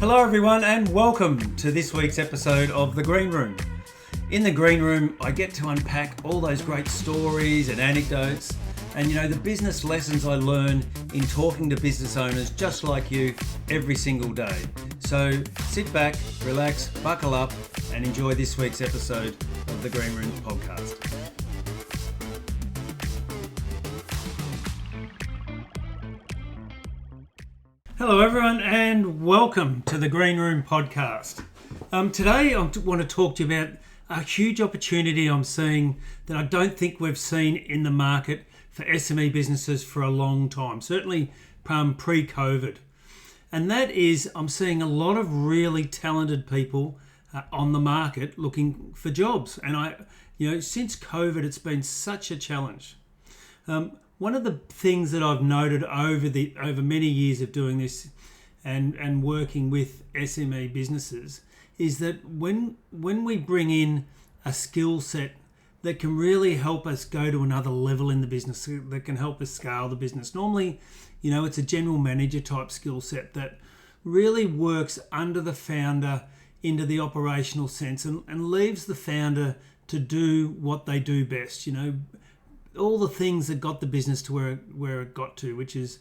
Hello everyone and welcome to this week's episode of The Green Room. In The Green Room, I get to unpack all those great stories and anecdotes and the business lessons I learn in talking to business owners just like you every single day. So sit back, relax, buckle up and enjoy this week's episode of The Green Room podcast. Hello everyone and welcome to the Green Room podcast. Today I want to talk to you about a huge opportunity I'm seeing that I don't think we've seen in the market for SME businesses for a long time, certainly pre-COVID. And that is I'm seeing a lot of really talented people on the market looking for jobs. And since COVID, it's been such a challenge. One of the things that I've noted over many years of doing this and working with SME businesses is that when we bring in a skill set that can really help us go to another level in the business, that can help us scale the business. Normally, it's a general manager type skill set that really works under the founder into the operational sense and leaves the founder to do what they do best, all the things that got the business to where it got to, which is,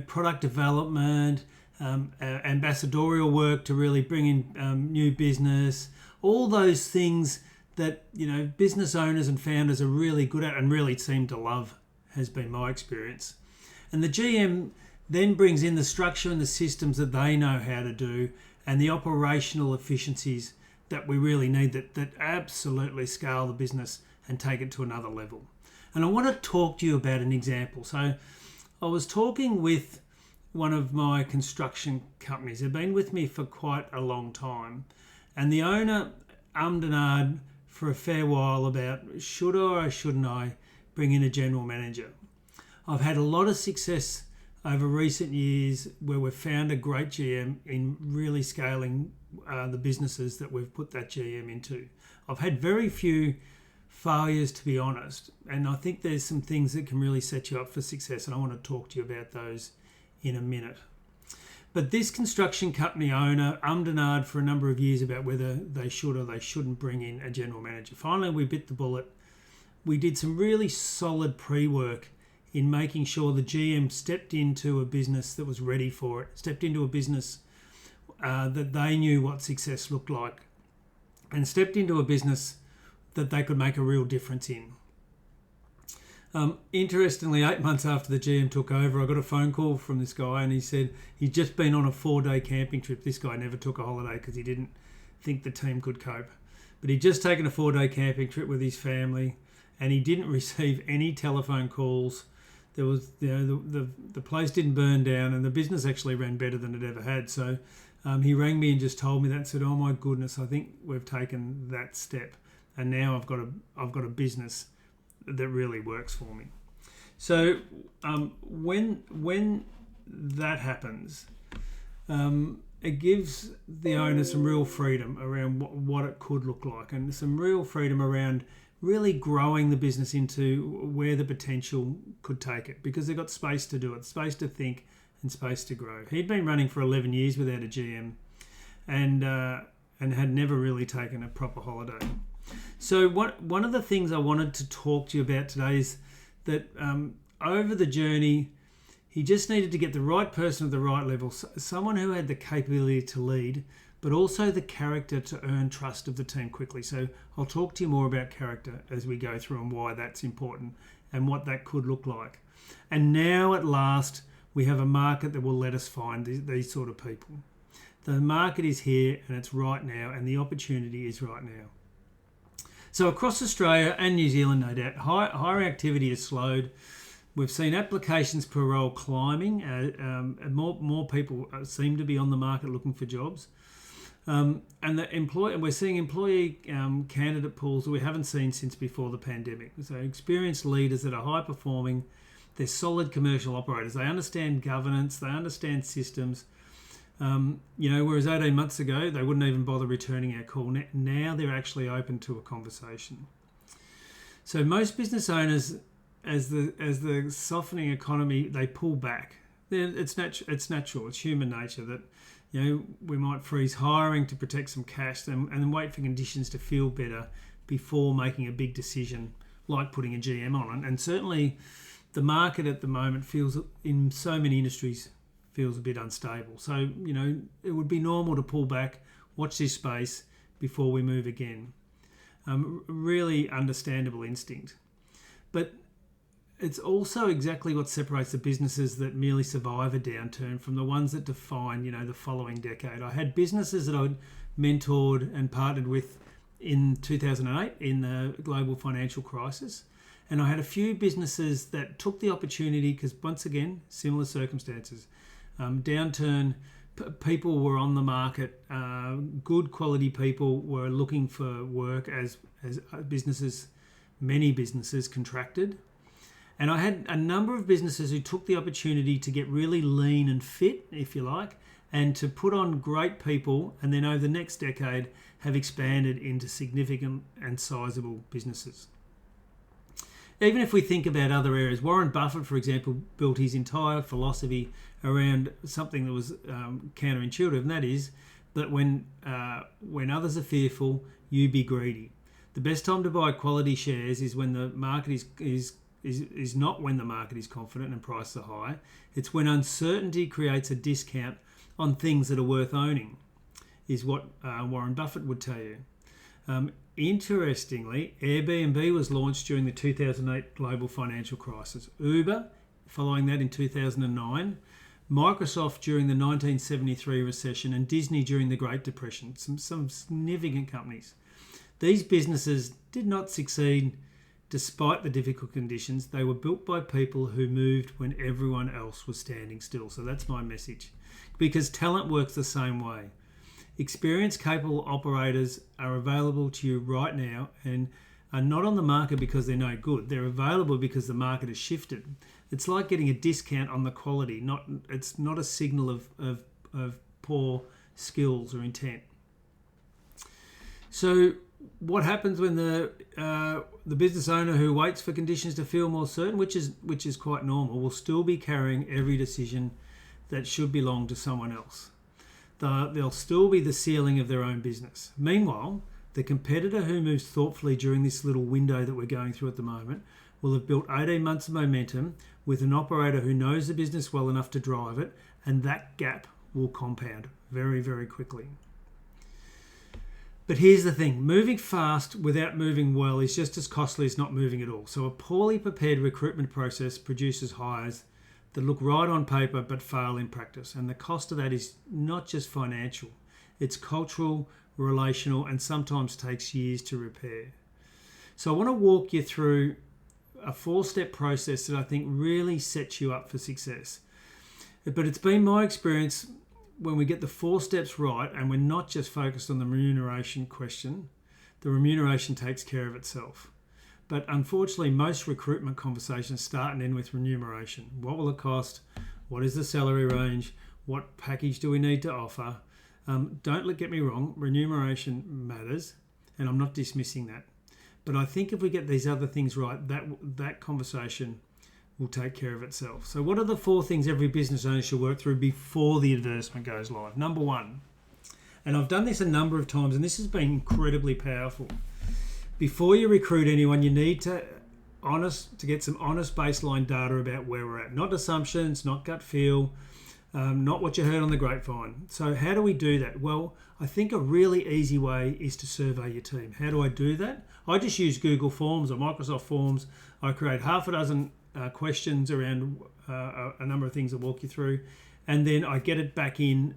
product development, ambassadorial work to really bring in new business, all those things that, business owners and founders are really good at and really seem to love, has been my experience. And the GM then brings in the structure and the systems that they know how to do and the operational efficiencies that we really need that absolutely scale the business and take it to another level. And I want to talk to you about an example. So I was talking with one of my construction companies. They've been with me for quite a long time. And the owner ummed and ahed for a fair while about should or shouldn't I bring in a general manager. I've had a lot of success over recent years where we've found a great GM in really scaling the businesses that we've put that GM into. I've had very few failures, to be honest, and I think there's some things that can really set you up for success, and I want to talk to you about those in a minute. But this construction company owner ummed and ahed for a number of years about whether they should or they shouldn't bring in a general manager. Finally, we bit the bullet. We did some really solid pre-work in making sure the GM stepped into a business that was ready for it, stepped into a business that they knew what success looked like, and stepped into a business that they could make a real difference in. Interestingly, 8 months after the GM took over, I got a phone call from this guy and he said he'd just been on a 4-day camping trip. This guy never took a holiday because he didn't think the team could cope. But he'd just taken a 4-day camping trip with his family and he didn't receive any telephone calls. There was, the place didn't burn down and the business actually ran better than it ever had. So he rang me and just told me that and said, oh my goodness, I think we've taken that step. And now I've got a business that really works for me. So when that happens, it gives the owner some real freedom around what it could look like, and some real freedom around really growing the business into where the potential could take it, because they've got space to do it, space to think, and space to grow. He'd been running for 11 years without a GM, and had never really taken a proper holiday. So one of the things I wanted to talk to you about today is that over the journey, he just needed to get the right person at the right level, someone who had the capability to lead, but also the character to earn trust of the team quickly. So I'll talk to you more about character as we go through and why that's important and what that could look like. And now at last, we have a market that will let us find these sort of people. The market is here and it's right now, and the opportunity is right now. So across Australia and New Zealand, no doubt, hiring activity has slowed. We've seen applications per role climbing. More people seem to be on the market looking for jobs. And we're seeing employee candidate pools that we haven't seen since before the pandemic. So experienced leaders that are high performing, they're solid commercial operators. They understand governance, they understand systems. Whereas 18 months ago, they wouldn't even bother returning our call. Now they're actually open to a conversation. So most business owners as the softening economy, they pull back. It's natural. It's human nature that we might freeze hiring to protect some cash and wait for conditions to feel better before making a big decision like putting a GM on. And certainly the market at the moment feels, in so many industries, feels a bit unstable. So, it would be normal to pull back, watch this space before we move again. Really understandable instinct. But it's also exactly what separates the businesses that merely survive a downturn from the ones that define, the following decade. I had businesses that I'd mentored and partnered with in 2008 in the global financial crisis. And I had a few businesses that took the opportunity because, once again, similar circumstances. Downturn, people were on the market. Good quality people were looking for work as many businesses contracted. And I had a number of businesses who took the opportunity to get really lean and fit, if you like, and to put on great people, and then over the next decade have expanded into significant and sizable businesses. Even if we think about other areas, Warren Buffett, for example, built his entire philosophy around something that was counterintuitive, and that is that when others are fearful, you be greedy. The best time to buy quality shares is when the market is not when the market is confident and prices are high. It's when uncertainty creates a discount on things that are worth owning, is what Warren Buffett would tell you. Interestingly, Airbnb was launched during the 2008 global financial crisis. Uber, following that in 2009. Microsoft during the 1973 recession, and Disney during the Great Depression. Some significant companies. These businesses did not succeed despite the difficult conditions. They were built by people who moved when everyone else was standing still. So that's my message. Because talent works the same way. Experienced, capable operators are available to you right now and are not on the market because they're no good. They're available because the market has shifted. It's like getting a discount on the quality. It's not a signal of poor skills or intent. So what happens when the business owner who waits for conditions to feel more certain, which is quite normal, will still be carrying every decision that should belong to someone else? They'll still be the ceiling of their own business. Meanwhile, the competitor who moves thoughtfully during this little window that we're going through at the moment will have built 18 months of momentum with an operator who knows the business well enough to drive it, and that gap will compound very, very quickly. But here's the thing, moving fast without moving well is just as costly as not moving at all. So a poorly prepared recruitment process produces hires that look right on paper but fail in practice. And the cost of that is not just financial, it's cultural, relational, and sometimes takes years to repair. So I want to walk you through a 4-step process that I think really sets you up for success. But it's been my experience, when we get the 4 steps right and we're not just focused on the remuneration question, the remuneration takes care of itself. But unfortunately, most recruitment conversations start and end with remuneration. What will it cost? What is the salary range? What package do we need to offer? Don't get me wrong, remuneration matters, and I'm not dismissing that. But I think if we get these other things right, that conversation will take care of itself. So what are the 4 things every business owner should work through before the advertisement goes live? Number 1, and I've done this a number of times, and this has been incredibly powerful. Before you recruit anyone, you need to get some honest baseline data about where we're at. Not assumptions, not gut feel, not what you heard on the grapevine. So how do we do that? Well, I think a really easy way is to survey your team. How do I do that? I just use Google Forms or Microsoft Forms. I create half a dozen questions around a number of things I'll walk you through, and then I get it back in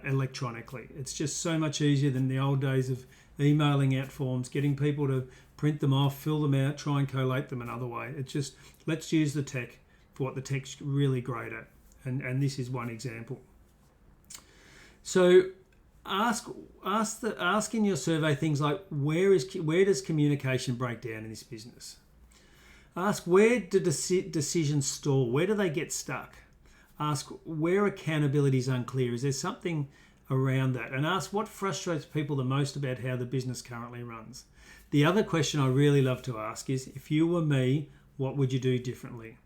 electronically. It's just so much easier than the old days of emailing out forms, getting people to print them off, fill them out, try and collate them another way. It's just, let's use the tech for what the tech's really great at. And this is one example. So ask in your survey things like, where does communication break down in this business? Ask, where do decisions stall? Where do they get stuck? Ask, where accountability is unclear. Is there something around that? And ask, what frustrates people the most about how the business currently runs? The other question I really love to ask is, if you were me, What would you do differently?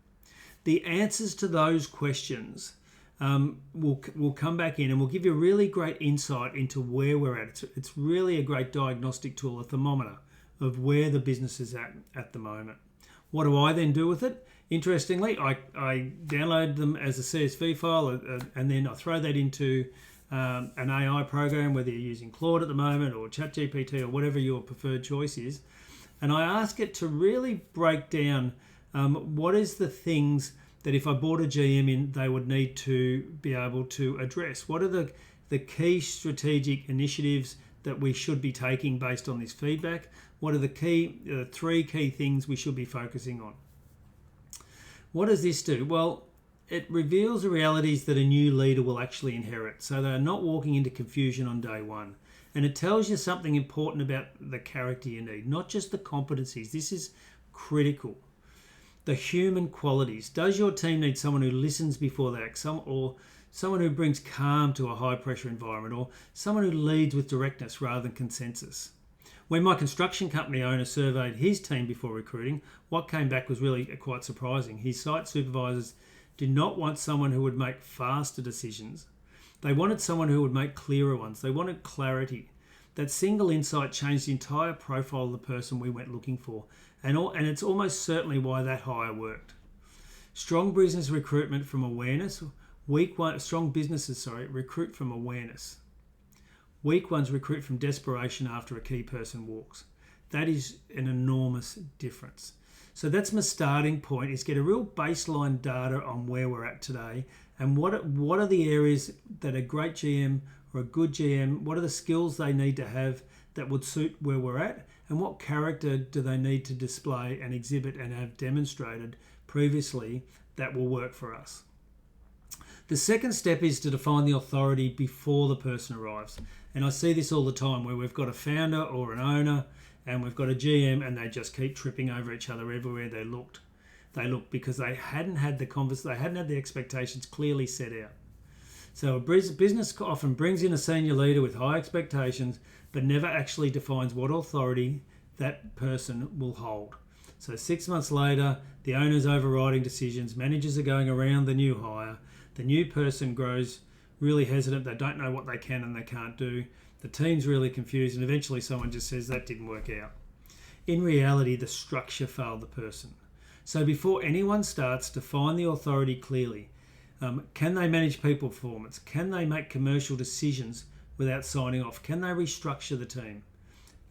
The answers to those questions will come back in and will give you a really great insight into where we're at. It's really a great diagnostic tool, a thermometer of where the business is at the moment. What do I then do with it? Interestingly, I download them as a CSV file and then I throw that into an AI program, whether you're using Claude at the moment or ChatGPT or whatever your preferred choice is. And I ask it to really break down what is the things that if I brought a GM in, they would need to be able to address. What are the key strategic initiatives that we should be taking based on this feedback? What are the three key things we should be focusing on? What does this do? Well, it reveals the realities that a new leader will actually inherit, so they're not walking into confusion on day one. And it tells you something important about the character you need, not just the competencies. This is critical. The human qualities. Does your team need someone who listens before they act, or someone who brings calm to a high pressure environment, or someone who leads with directness rather than consensus? When my construction company owner surveyed his team before recruiting, what came back was really quite surprising. His site supervisors did not want someone who would make faster decisions. They wanted someone who would make clearer ones. They wanted clarity. That single insight changed the entire profile of the person we went looking for. And it's almost certainly why that hire worked. Strong business recruitment from awareness. Strong businesses, recruit from awareness. Weak ones recruit from desperation after a key person walks. That is an enormous difference. So that's my starting point, is get a real baseline data on where we're at today and what are the areas that a great GM or a good GM, what are the skills they need to have that would suit where we're at, and what character do they need to display and exhibit and have demonstrated previously that will work for us. The second step is to define the authority before the person arrives. And I see this all the time where we've got a founder or an owner and we've got a GM and they just keep tripping over each other everywhere they looked. They looked because they hadn't had the expectations clearly set out. So a business often brings in a senior leader with high expectations but never actually defines what authority that person will hold. So 6 months later, the owner's overriding decisions, managers are going around the new hire, the new person grows really hesitant, they don't know what they can and they can't do, the team's really confused, and eventually someone just says that didn't work out. In reality, the structure failed the person. So before anyone starts, define the authority clearly. Can they manage people performance? Can they make commercial decisions without signing off? Can they restructure the team?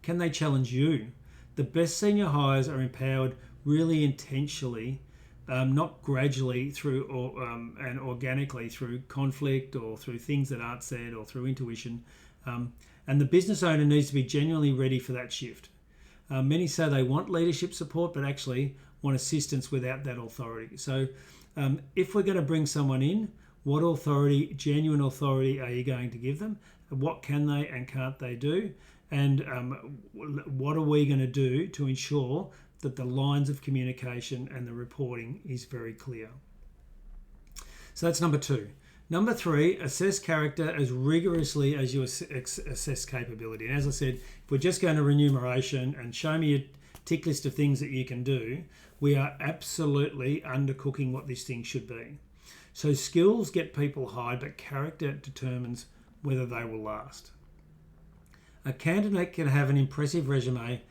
Can they challenge you? The best senior hires are empowered really intentionally, not gradually through and organically through conflict or through things that aren't said or through intuition. And the business owner needs to be genuinely ready for that shift. Many say they want leadership support, but actually want assistance without that authority. So if we're going to bring someone in, what authority, genuine authority, are you going to give them? What can they and can't they do? And what are we going to do to ensure that the lines of communication and the reporting is very clear? So that's number 2. Number 3, assess character as rigorously as you assess capability. And as I said, if we're just going to remuneration and show me a tick list of things that you can do, we are absolutely undercooking what this thing should be. So skills get people hired, but character determines whether they will last. A candidate can have an impressive resume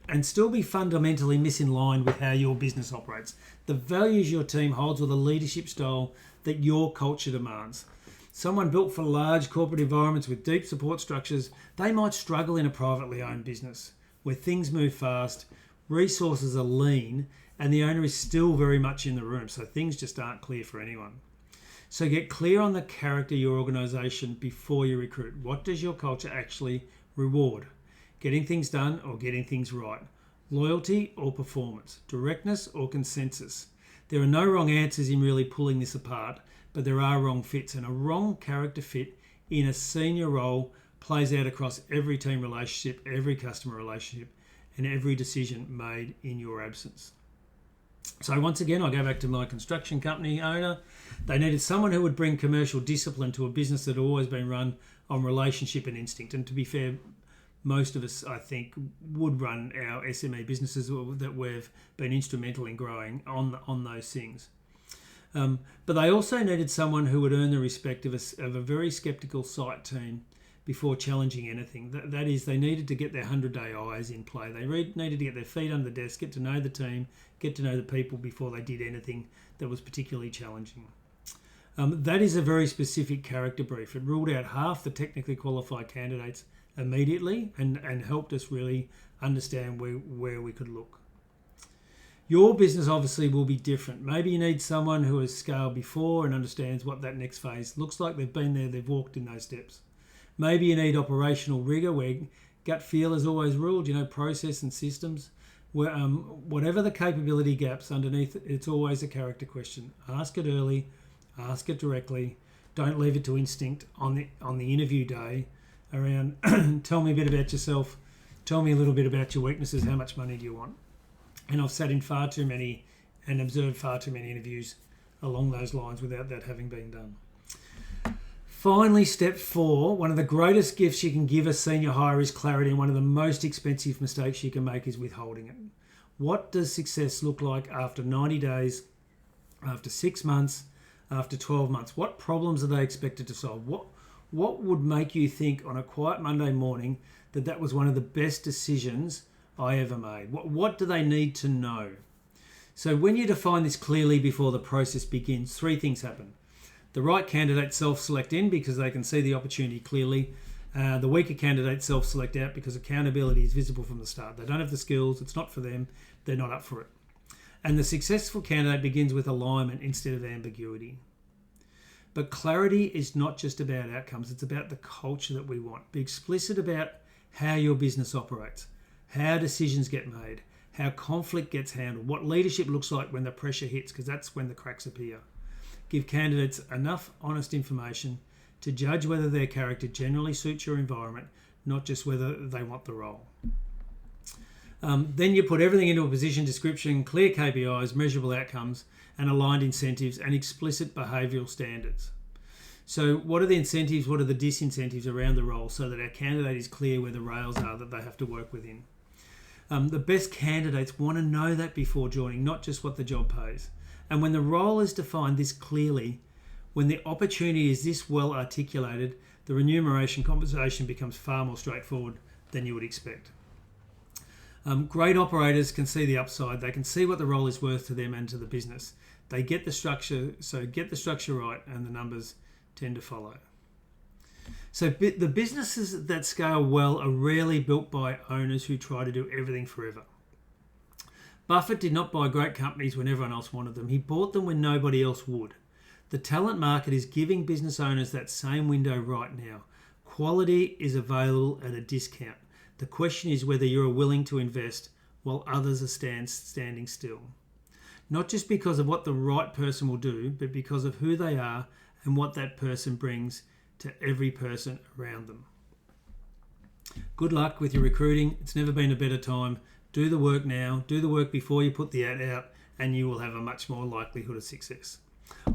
and still be fundamentally misaligned with how your business operates, the values your team holds, or the leadership style that your culture demands. Someone built for large corporate environments with deep support structures, they might struggle in a privately owned business where things move fast, resources are lean, and the owner is still very much in the room, so things just aren't clear for anyone. So get clear on the character of your organisation before you recruit. What does your culture actually reward? Getting things done or getting things right? Loyalty or performance? Directness or consensus? There are no wrong answers in really pulling this apart, but there are wrong fits, and a wrong character fit in a senior role plays out across every team relationship, every customer relationship, and every decision made in your absence. So once again, I go back to my construction company owner. They needed someone who would bring commercial discipline to a business that had always been run on relationship and instinct. And to be fair, most of us, I think, would run our SME businesses that we've been instrumental in growing on those things. But they also needed someone who would earn the respect of a very sceptical site team before challenging anything. That is, they needed to get their 100-day eyes in play. They needed to get their feet under the desk, get to know the team, get to know the people before they did anything that was particularly challenging. That is a very specific character brief. It ruled out half the technically qualified candidates immediately and helped us really understand where we could look. Your business obviously will be different. Maybe you need someone who has scaled before and understands what that next phase looks like. They've been there, they've walked in those steps. Maybe you need operational rigor where gut feel has always ruled, process and systems. Where, whatever the capability gaps underneath, it's always a character question. Ask it early, ask it directly. Don't leave it to instinct on the interview day around tell me a bit about yourself, tell me a little bit about your weaknesses, how much money do you want? And I've sat in far too many and observed far too many interviews along those lines without that having been done. Finally, step 4, one of the greatest gifts you can give a senior hire is clarity, and one of the most expensive mistakes you can make is withholding it. What does success look like after 90 days, after 6 months, after 12 months? What problems are they expected to solve? What would make you think on a quiet Monday morning that was one of the best decisions I ever made? What do they need to know? So when you define this clearly before the process begins, 3 things happen. The right candidates self-select in because they can see the opportunity clearly. The weaker candidates self-select out because accountability is visible from the start. They don't have the skills, it's not for them, they're not up for it. And the successful candidate begins with alignment instead of ambiguity. But clarity is not just about outcomes, it's about the culture that we want. Be explicit about how your business operates, how decisions get made, how conflict gets handled, what leadership looks like when the pressure hits, because that's when the cracks appear. Give candidates enough honest information to judge whether their character generally suits your environment, not just whether they want the role. Then you put everything into a position description, clear KPIs, measurable outcomes, and aligned incentives and explicit behavioural standards. So what are the incentives, what are the disincentives around the role so that our candidate is clear where the rails are that they have to work within? The best candidates want to know that before joining, not just what the job pays. And when the role is defined this clearly, when the opportunity is this well articulated, the remuneration conversation becomes far more straightforward than you would expect. Great operators can see the upside. They can see what the role is worth to them and to the business. They get the structure, so get the structure right and the numbers tend to follow. So the businesses that scale well are rarely built by owners who try to do everything forever. Buffett did not buy great companies when everyone else wanted them. He bought them when nobody else would. The talent market is giving business owners that same window right now. Quality is available at a discount. The question is whether you're willing to invest while others are standing still. Not just because of what the right person will do, but because of who they are and what that person brings to every person around them. Good luck with your recruiting. It's never been a better time. Do the work now, do the work before you put the ad out, and you will have a much more likelihood of success.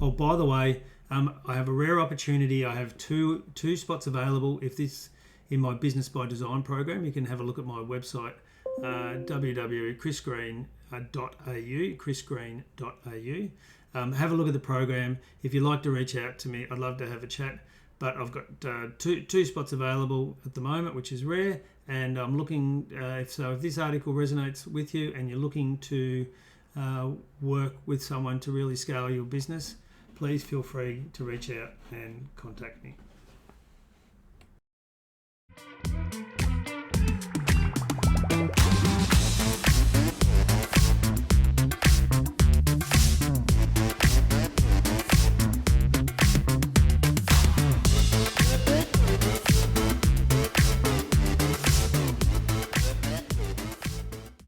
Oh, by the way, I have a rare opportunity. I have two spots available. If this in my Business by Design program, you can have a look at my website, www.chrisgreen.au. Have a look at the program. If you'd like to reach out to me, I'd love to have a chat. But I've got two spots available at the moment, which is rare. And I'm looking, if this article resonates with you and you're looking to work with someone to really scale your business, please feel free to reach out and contact me.